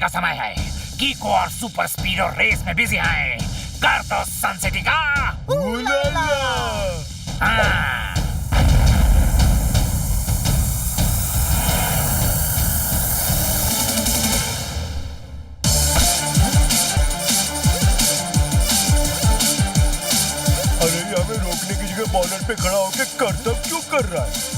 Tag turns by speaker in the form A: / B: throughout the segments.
A: का समय है। कीको और सुपर स्पीडो रेस में बिजी हैं। कर दो सन सिटी का उलाला। हाँ।
B: अरे हमें रोकने की जगह बॉर्डर पे खड़ा होकर करतब क्यों कर रहा है?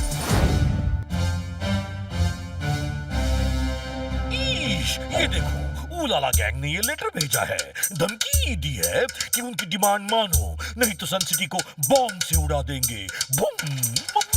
C: ये देखो, उलाला गैंग ने ये लेटर भेजा है। धमकी दी है कि उनकी डिमांड मानो, नहीं तो सन सिटी को बॉम्ब से उड़ा देंगे। Boom boom.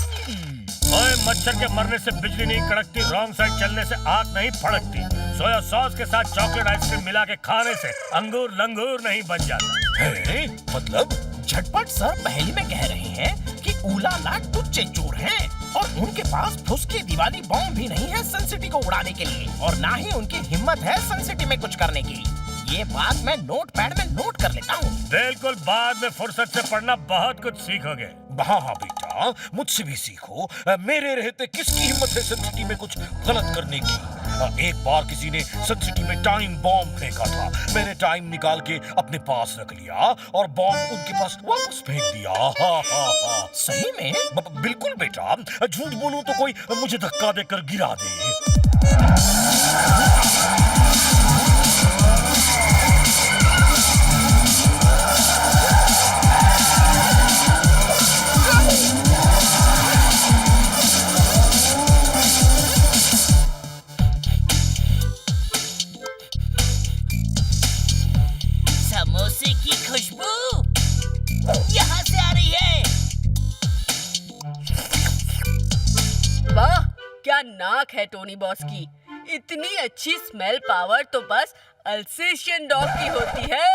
D: ओए, मच्छर के मरने से बिजली नहीं कड़कती, रॉन्ग साइड चलने से आग नहीं फड़कती, सोया सॉस के साथ चॉकलेट आइसक्रीम मिला के खाने से अंगूर लंगूर नहीं बन जाता
C: है? मतलब
A: झटपट सर पहली में कह रहे हैं कि उलाला टुच्चे चोर हैं और उनके पास फुसकी दीवानी बॉम्ब भी नहीं है सन सिटी को उड़ाने के लिए, और ना ही उनकी हिम्मत है सन सिटी में कुछ करने की। ये बात मैं नोटपैड में नोट कर लेता हूँ।
D: बिल्कुल, बाद में फुर्सत से पढ़ना, बहुत कुछ सीखोगे।
C: हाँ बेटा, मुझसे भी सीखो। मेरे रहते किसकी हिम्मत है सन सिटी में कुछ गलत करने की? एक बार किसी ने सन सिटी में टाइम बॉम्ब फेंका था। मैंने टाइम निकाल के अपने पास रख लिया और बॉम्ब उनके पास वापस फेंक दिया।
A: सही में?
C: बिल्कुल बेटा, झूठ बोलूं तो कोई मुझे धक्का देकर गिरा दे।
E: समोसे की खुशबू यहाँ से आ रही है।
F: वाह, क्या नाक है टोनी बॉस की। इतनी अच्छी स्मेल पावर तो बस अल्सेशियन डॉग की होती है।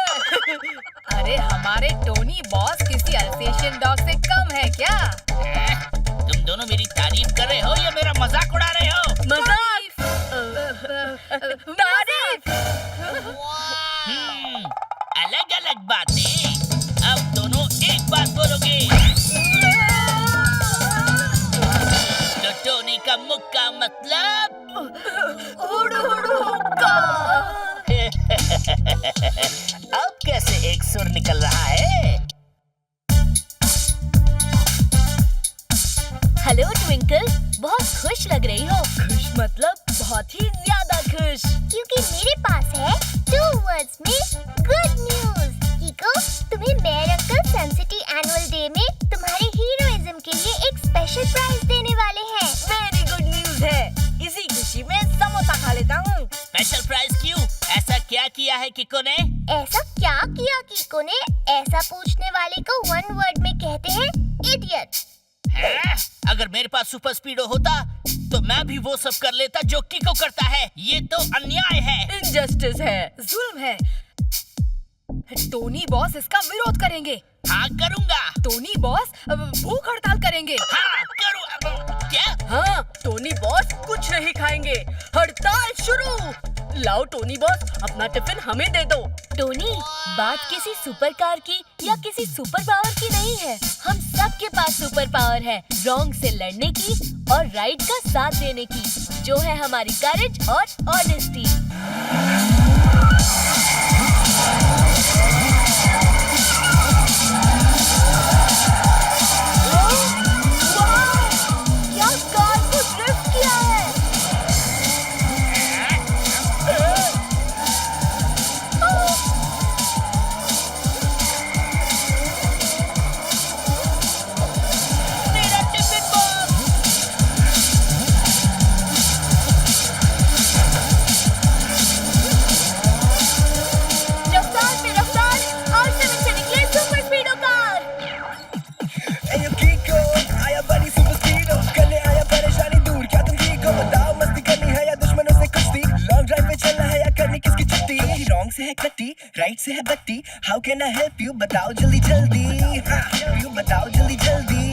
G: अरे हमारे टोनी बॉस किसी अल्सेशियन डॉग से कम है क्या?
E: तुम दोनों मेरी तारीफ कर रहे हो या मेरा मजाक उड़ा रहे हो?
F: मजाक? तारीफ?
E: अलग अलग बातें। अब दोनों एक बात बोलोगे तो टोनी का मुक्का मतलब अब कैसे एक सुर निकल रहा है?
H: हेलो ट्विंकल, बहुत खुश लग रही हो।
F: खुश मतलब बहुत ही ज्यादा खुश।
I: क्योंकि मेरे पास है 2 वर्ड्स में गुड न्यूज। कीको, तुम्हें मेयर अंकल सन सिटी एनुअल डे में तुम्हारे हीरोइज्म के लिए एक स्पेशल प्राइज देने वाले हैं।
F: वेरी गुड न्यूज है। इसी खुशी में समोसा खा लेता हूँ।
E: स्पेशल प्राइज क्यों? ऐसा क्या किया है कीको ने?
I: ऐसा क्या किया कीको ने? ऐसा पूछने वाले को 1 वर्ड में कहते हैं इडियट।
E: अगर मेरे पास सुपर स्पीडो होता तो मैं भी वो सब कर लेता जो कीको करता है। ये तो अन्याय है,
F: इनजस्टिस है,
G: जुल्म है। टोनी बॉस इसका विरोध करेंगे।
E: हाँ करूँगा।
G: टोनी बॉस भूख हड़ताल करेंगे।
E: हाँ करूँ। क्या?
F: हाँ, टोनी बॉस कुछ नहीं खाएंगे। हड़ताल शुरू। लाओ टोनी बॉस, अपना टिफिन हमें दे दो।
H: टोनी, बात किसी सुपर कार की या किसी सुपर पावर की नहीं है। हम सब के पास सुपर पावर है, रॉन्ग से लड़ने की और राइट का साथ देने की, जो है हमारी करेज और ऑनेस्टी।
F: क्या कार को ड्रिफ्ट किया है?
E: मेरा टिफिन बॉक्स।
F: रफ्तार पे रफ्तार, R7 से निकले सुपर स्पीडो कार।
B: एयो कीको, आया बड़ी सुपर स्पीडो, करने आया परेशानी दूर। क्या तुम कीको? बताओ, मस्ती करनी है या दुश्मनों से कुश्ती? लॉन्ग ड्राइव पे चलना है या करनी किसकी छुट्टी? रॉन्ग से है कट्टी, राइट से है बत्ती। How can I help you? बताओ जल्दी जल्दी। बताओ जल्दी जल्दी।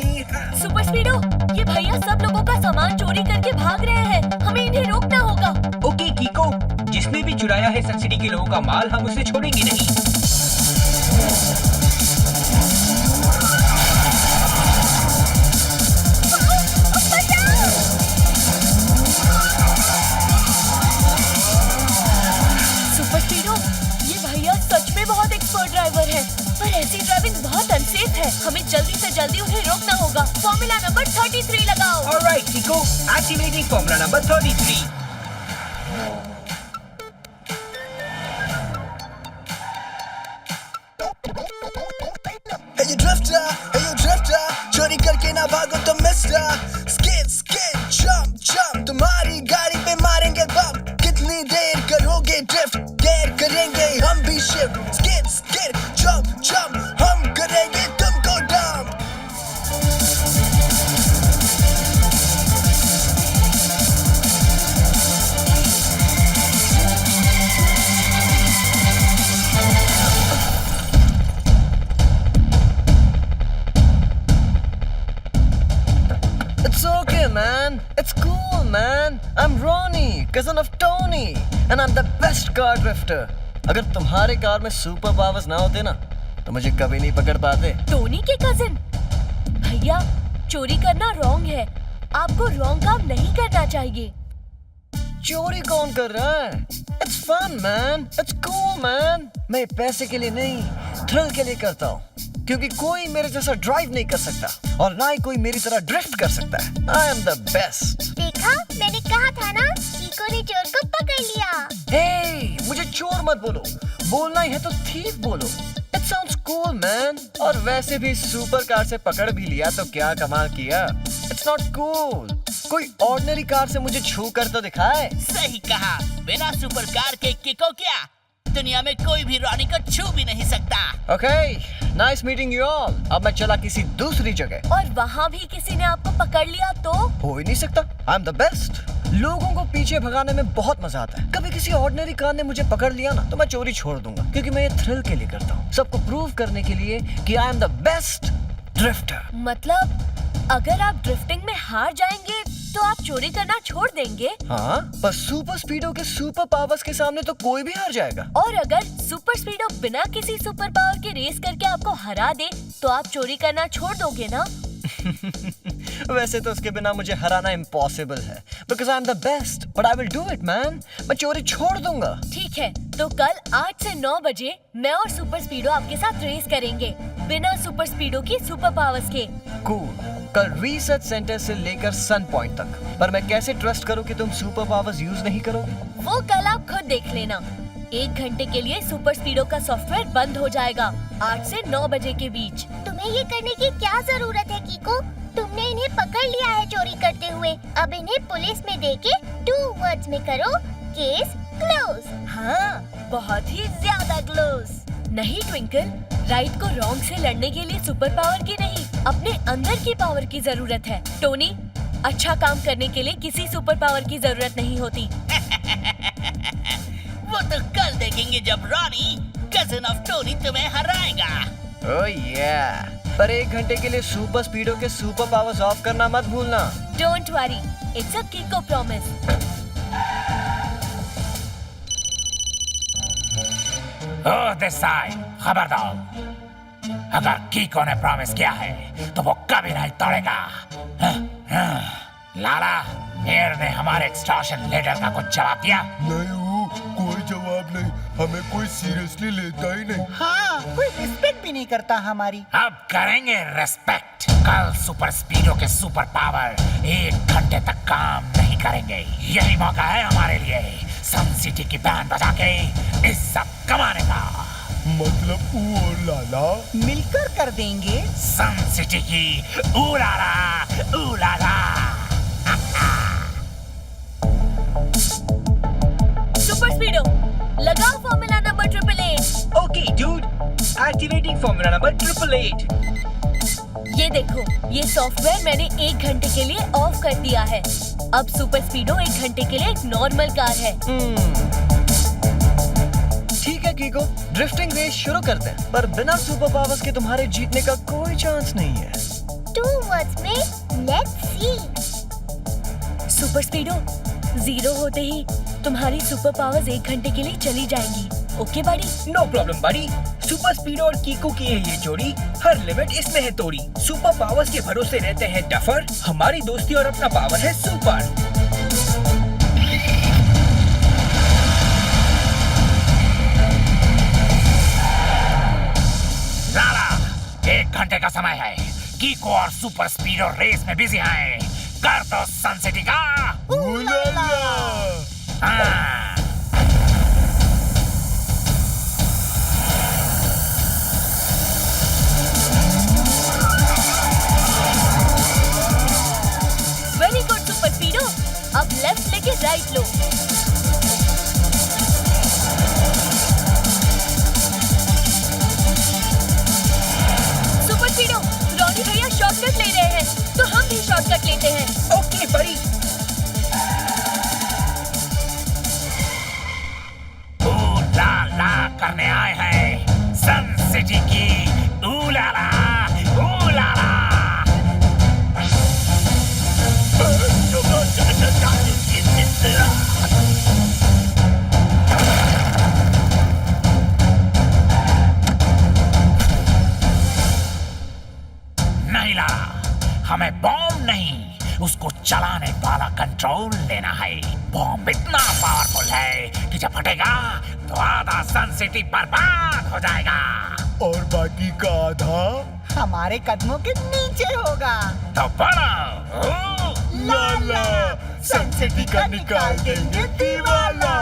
H: सुपर स्पीडो, ये भैया सब लोगों का सामान चोरी करके भाग रहे हैं। हमें इन्हें रोकना होगा।
J: ओके कीको, जिसने भी चुराया है सन सिटी के लोगों का माल, हम उसे छोड़ेंगे नहीं।
H: है। हमें जल्दी से जल्दी उन्हें रोकना होगा। फॉर्मूला नंबर 33 लगाओ।
J: Alright कीको, activating formula number 33।
B: Hey you drifter, चोरी करके ना भागो तो मिस्टर। Skid, jump, तुम्हारी गाड़ी पे मारेंगे बम। कितनी देर करोगे ड्रिफ्ट, देर करेंगे हम भी शिफ्ट। Skid, jump, हम करेंगे तुमको dump.
K: It's okay, man. It's cool, man. I'm Ronnie, cousin of Tony, and I'm the best car drifter. अगर तुम्हारे कार में सुपर पावर्स ना होते ना, तो मुझे कभी नहीं पकड़ पाते।
H: टोनी के कजिन? भैया, चोरी करना रॉन्ग है। आपको रॉन्ग काम नहीं करना चाहिए।
K: चोरी कौन कर रहा है? It's fun, man. It's cool, man. मैं पैसे के लिए नहीं, थ्रिल के लिए करता हूँ। क्योंकि कोई मेरे जैसा ड्राइव नहीं कर सकता और ना ही कोई मेरी तरह ड्रिफ्ट कर सकता है। I am the best.
I: देखा, मैंने कहा था ना, कीको ने चोर को पकड़ लिया।
K: Hey, मुझे चोर मत बोलो। बोलना ही है तो थीफ बोलो। It sounds cool, man. और वैसे भी सुपर कार से पकड़ भी लिया तो क्या कमाल किया। It's not cool. कोई ऑर्डिनरी कार से मुझे छू कर तो दिखाए।
E: सही कहा, बिना सुपर कार के किको क्या दुनिया में कोई भी रॉनी को छू भी नहीं सकता।
K: Okay, nice meeting you all. अब मैं चला किसी दूसरी जगह।
H: और वहाँ भी किसी ने आपको पकड़ लिया तो?
K: हो ही नहीं सकता। I'm the best. लोगों को पीछे भगाने में बहुत मजा आता है। कभी किसी ऑर्डिनरी कार ने मुझे पकड़ लिया ना, तो मैं चोरी छोड़ दूंगा, क्योंकि मैं ये थ्रिल के लिए करता हूँ। सबको प्रूव करने के लिए कि I am the best drifter.
H: मतलब अगर आप ड्रिफ्टिंग में हार जाएंगे तो आप चोरी करना छोड़ देंगे?
K: हाँ, पर सुपर स्पीडो के सुपर पावर्स के सामने तो कोई भी हार जाएगा।
H: और अगर सुपर स्पीडो बिना किसी सुपर पावर के रेस करके आपको हरा दे तो आप चोरी करना छोड़ दोगे ना?
K: वैसे तो उसके बिना मुझे हराना इम्पॉसिबल है, because I'm the best, but I will do it, man. मैं चोरी छोड़ दूंगा।
H: ठीक है, तो कल 8 से 9 बजे मैं और सुपर स्पीडो आपके साथ रेस करेंगे, बिना सुपर स्पीडो की सुपर पावर्स के।
K: Cool. कल रिसर्च सेंटर से लेकर सन पॉइंट तक। पर मैं कैसे ट्रस्ट करूं कि तुम सुपर पावर्स यूज नहीं करोगे?
H: वो कल आप खुद देख लेना। 1 घंटे के लिए सुपर स्पीडो का सॉफ्टवेयर बंद हो जाएगा 8 से 9 बजे के बीच।
I: तुम्हें ये करने की क्या जरूरत है कीको? तुमने इन्हें पकड़ लिया है चोरी करते हुए। अब इन्हें पुलिस में देके 2 वर्ड्स में करो, केस क्लोज।
H: हाँ, बहुत ही ज्यादा क्लोज। नहीं ट्विंकल, राइट को रॉन्ग से लड़ने के लिए सुपर पावर की नहीं, अपने अंदर की पावर की जरूरत है। टोनी, अच्छा काम करने के लिए किसी सुपर पावर की जरूरत नहीं होती।
E: वो तो कल देखेंगे जब रॉनी, कजिन ऑफ टोनी, तुम्हें हराएगा।
K: Oh yeah. पर 1 घंटे के लिए सुपर स्पीडो के सुपर पावर्स ऑफ करना मत भूलना।
H: Don't worry, it's a कीको promise.
A: This side, खबरदार। अगर कीको ने प्रॉमिस किया है तो वो कभी नहीं तोड़ेगा। लाला, मेयर ने हमारे एक्सटॉर्शन लीडर का कुछ जवाब दिया?
B: नहीं, कोई जवाब नहीं। हमें कोई सीरियसली लेता ही नहीं।
L: हाँ, कोई रिस्पेक्ट भी नहीं करता हमारी।
A: अब करेंगे रेस्पेक्ट। कल सुपर स्पीडो के सुपर पावर 1 घंटे तक काम नहीं करेंगे। यही मौका है हमारे लिए सन सिटी की बैंड बजा के इज्जत कमाने का।
B: मतलब वो लाला
L: मिलकर कर देंगे
A: सन सिटी की उलाला।
H: सुपर स्पीडो, लगाओ formula number 888।
J: Okay, dude. Activating formula number 888.
H: ये देखो, ये सॉफ्टवेयर मैंने 1 घंटे के लिए ऑफ कर दिया है। अब सुपर स्पीडो 1 घंटे के लिए एक नॉर्मल कार है।
K: ठीक है कीको, ड्रिफ्टिंग रेस शुरू करते हैं, पर बिना सुपर पावर्स के तुम्हारे जीतने का कोई चांस नहीं है।
I: 2 वर्ड्स में लेट्स सी।
H: सुपर स्पीडो, 0 होते ही तुम्हारी सुपर पावर्स 1 घंटे के लिए चली जाएंगी। ओके बड़ी?
J: नो प्रॉब्लम बड़ी। सुपर स्पीडो और कीको की है ये जोड़ी, हर लिमिट इसमें है तोड़ी। सुपर पावर्स के भरोसे रहते हैं डफर, हमारी दोस्ती और अपना पावर है सुपर।
A: लाला, 1
C: 1 घंटे का समय है। कीको और सुपर स्पीडो रेस में बिजी हैं। कर दो सन सिटी का हाँ।
H: वेरी गुड सुपर स्पीडो, अब लेफ्ट लेके राइट लो। सुपर स्पीडो, रॉनी भैया शॉर्टकट ले रहे हैं, तो हम भी शॉर्टकट लेते हैं।
J: ओके बड़ी।
C: ला ला करने आए हैं सन सिटी की ऊलाला ऊलाला। नहीं ला, हमें बॉम्ब नहीं, उसको चलाने वाला कंट्रोल लेना है। बॉम्ब इतना पावरफुल है कि जब फटेगा तो आधा सन सिटी बर्बाद हो जाएगा
B: और बाकी का आधा
L: हमारे कदमों के नीचे होगा।
C: तो बोलो
B: लाला सन सिटी का निकाल देंगे दीवाला।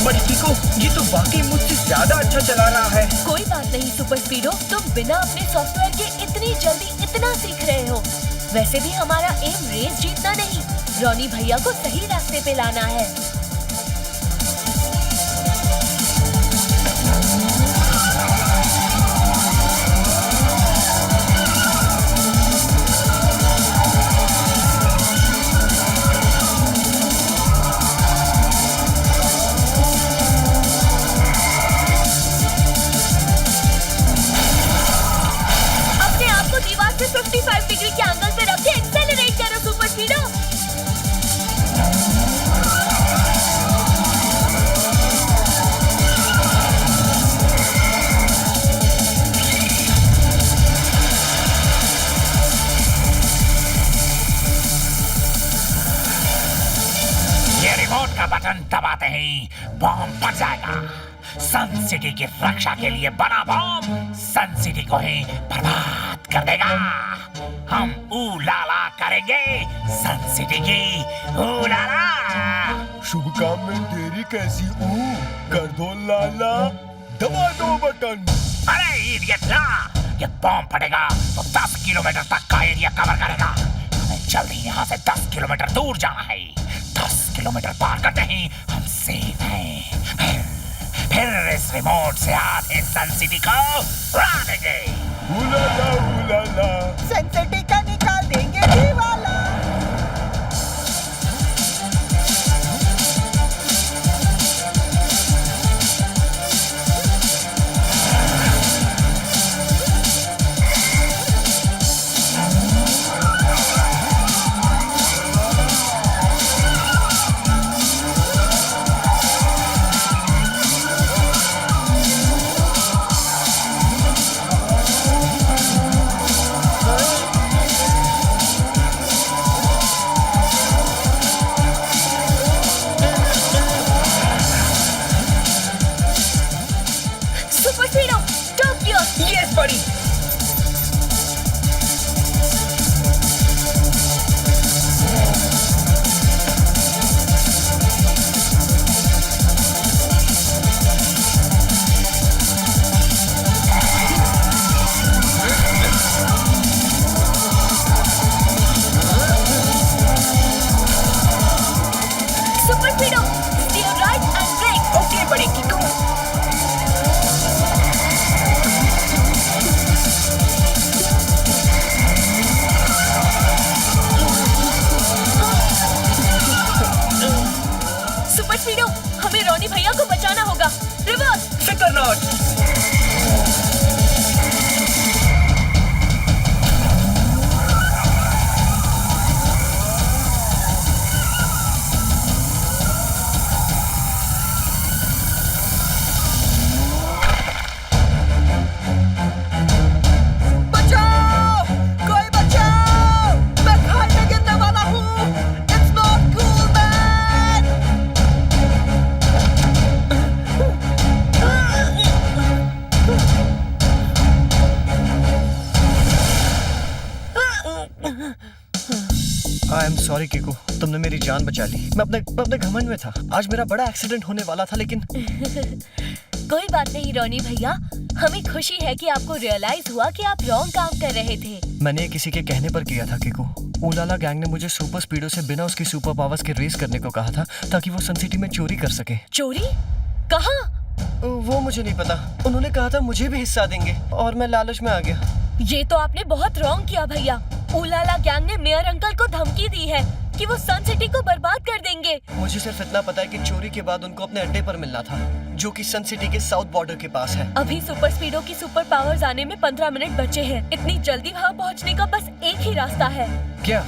J: बड़ी कीको, ये तो वाकई मुझसे ज्यादा अच्छा चला रहा है।
H: कोई बात नहीं सुपर स्पीडो, तुम बिना अपने सॉफ्टवेयर के इतनी जल्दी इतना सीख रहे हो। वैसे भी हमारा एम रेस जीतना नहीं, रॉनी भैया को सही रास्ते पे लाना है। अपने आप को दीवार से 55 डिग्री के एंगल पे रख के एक्सेलरेट करो सुपर स्पीडो।
C: ये रिमोट का बटन दबाते ही बॉम्ब फट जाएगा। सन सिटी की रक्षा के लिए बना बॉम्ब सन सिटी को ही बर्बाद कर देगा। हम ऊलाला करेंगे सन सिटी की ऊलाला।
B: शुभ काम में देरी कैसी कर दो लाला, दबा दो बटन।
C: अरे इडियट ला, ये बॉम्ब फटेगा तो 10 किलोमीटर तक का एरिया कवर करेगा। हमें जल्दी यहाँ से 10 किलोमीटर दूर जाना है। 10 किलोमीटर पार करते ही हम सेफ हैं। फिर इस रिमोट से आधे सन सिटी को उड़ा देंगे।
B: उलाला
L: सन सिटी का निकाल देंगे दीवाला।
H: Super speedo, Tokyo.
J: Yes buddy.
H: Super speedo, steer right and brake.
J: Okay buddy Kiko.
K: Sorry Kiku, तुमने मेरी जान बचा ली। मैं अपने घमंड में था। आज मेरा बड़ा एक्सीडेंट होने वाला था लेकिन
H: कोई बात नहीं रोनी भैया, हमें खुशी है कि आपको रियलाइज हुआ कि आप रॉन्ग काम कर रहे थे।
K: मैंने किसी के कहने पर किया था कीकू। ऊलाला गैंग ने मुझे सुपर स्पीडो से बिना उसकी सुपर पावर्स के रेस करने को कहा था ताकि वो सन सिटी में चोरी कर सके।
H: चोरी? कहाँ?
K: वो मुझे नहीं पता। उन्होंने कहा था मुझे भी हिस्सा देंगे और मैं लालच में आ गया।
H: ये तो आपने बहुत रॉन्ग किया भैया। ऊलाला गैंग ने मेयर अंकल को धमकी दी है कि वो सन सिटी को बर्बाद कर देंगे।
K: मुझे सिर्फ इतना पता है कि चोरी के बाद उनको अपने अड्डे पर मिलना था, जो कि सन सिटी के साउथ बॉर्डर के पास है।
H: अभी सुपर स्पीडो की सुपर पावर्स आने में 15 मिनट बचे हैं। इतनी जल्दी वहाँ पहुँचने का बस एक ही रास्ता है।
K: क्या?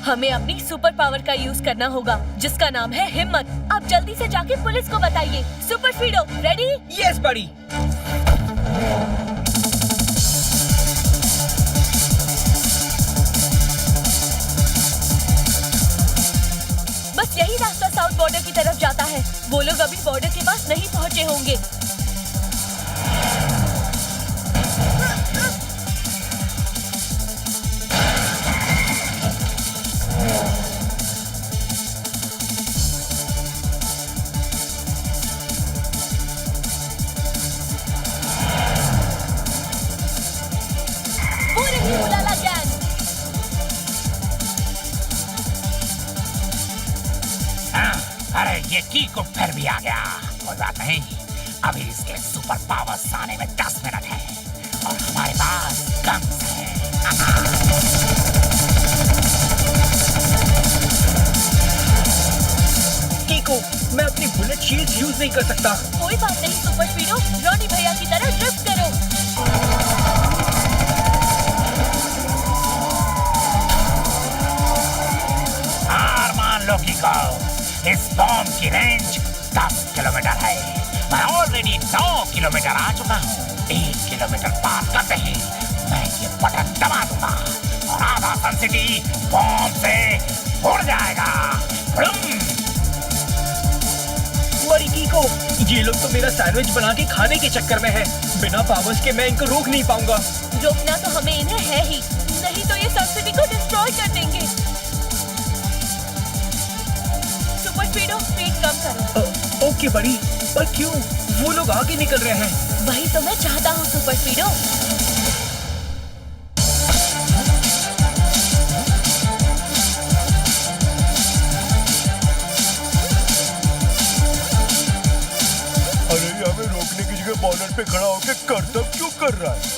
H: हमें अपनी सुपर पावर का यूज करना होगा, जिसका नाम है हिम्मत। आप जल्दी से जाके पुलिस को बताइए। Super स्पीडो ready?
J: यस बड़ी।
H: बस यही रास्ता साउथ बॉर्डर की तरफ जाता है। वो लोग अभी बॉर्डर के पास नहीं पहुँचे होंगे।
A: अरे ये कीको फिर भी आ गया। कोई बात नहीं, अभी इसके सुपर पावर्स आने में 10 मिनट है और हमारे पास गन्स है।
J: कीको, मैं अपनी बुलेट शील्ड यूज नहीं कर सकता।
H: कोई बात नहीं सुपर स्पीडो, रोनी भैया की तरह ड्रिफ्ट करो।
A: हार मान लो कीको, इस बॉम्ब की रेंज 10 किलोमीटर है। मैं ऑलरेडी 9 किलोमीटर आ चुका हूँ। 1 किलोमीटर पार करते ही मैं ये बटन दबा दूंगा और आधा सन सिटी बॉम्ब से उड़ जाएगा।
J: बड़ी कीको, ये लोग तो मेरा सैंडविच बना के खाने के चक्कर में है। बिना पावर्स के मैं इनको रोक नहीं पाऊंगा।
H: रोकना तो हमें इन्हें है ही, नहीं तो ये सन सिटी को डिस्ट्रॉय कर देंगे। सुपर स्पीडो स्पीड कम करो।
J: ओके बड़ी, पर क्यों? वो लोग आगे निकल रहे हैं।
H: वही तो मैं चाहता हूँ सुपर स्पीडो।
C: अरे हमें रोकने की जगह बॉर्डर पे खड़ा होकर करतब क्यों कर रहा है?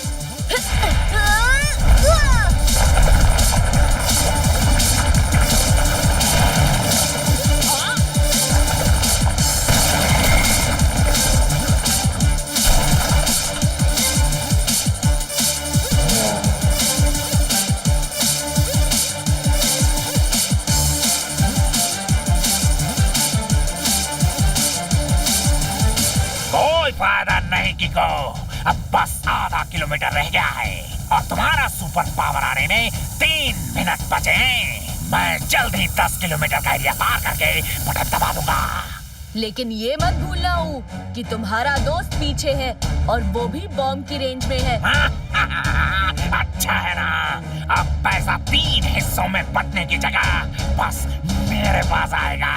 A: फायदा नहीं कीको, अब बस आधा किलोमीटर रह गया है और तुम्हारा सुपर पावर आने में 3 मिनट बचे हैं। मैं जल्द ही 10 किलोमीटर का एरिया पार करके बटन दबा दूंगा।
H: लेकिन ये मत भूलना कि तुम्हारा दोस्त पीछे है और वो भी बॉम्ब की रेंज में है।
A: अच्छा है ना, अब पैसा 3 हिस्सों में बंटने की जगह बस मेरे पास आएगा।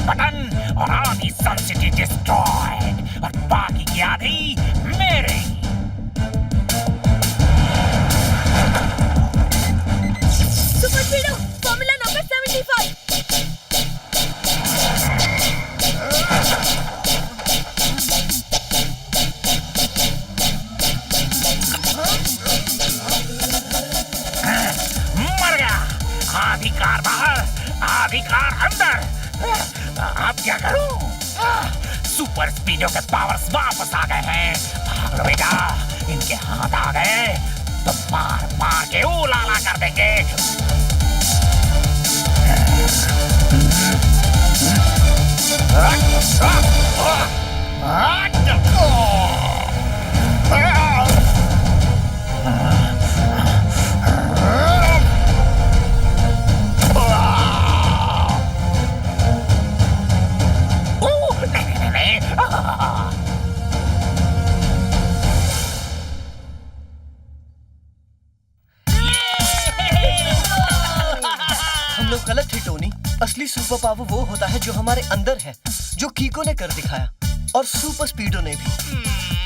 A: बटन और आधी सन सिटी डिस्ट्रॉयड और बाकी की आधी मेरी।
H: Super स्पीडो formula number 75।
A: मर गया। आधी कार बाहर, आधी कार अंदर। अब क्या करूं? सुपर स्पीडो के पावर्स वापस आ गए हैं। भाग लो बेटा, इनके हाथ आ गए तो मार मार के उलाला कर देंगे।
K: हम लोग गलत थे टोनी। असली सुपर पावर वो होता है जो हमारे अंदर है, जो कीको ने कर दिखाया और सुपर स्पीडो ने भी।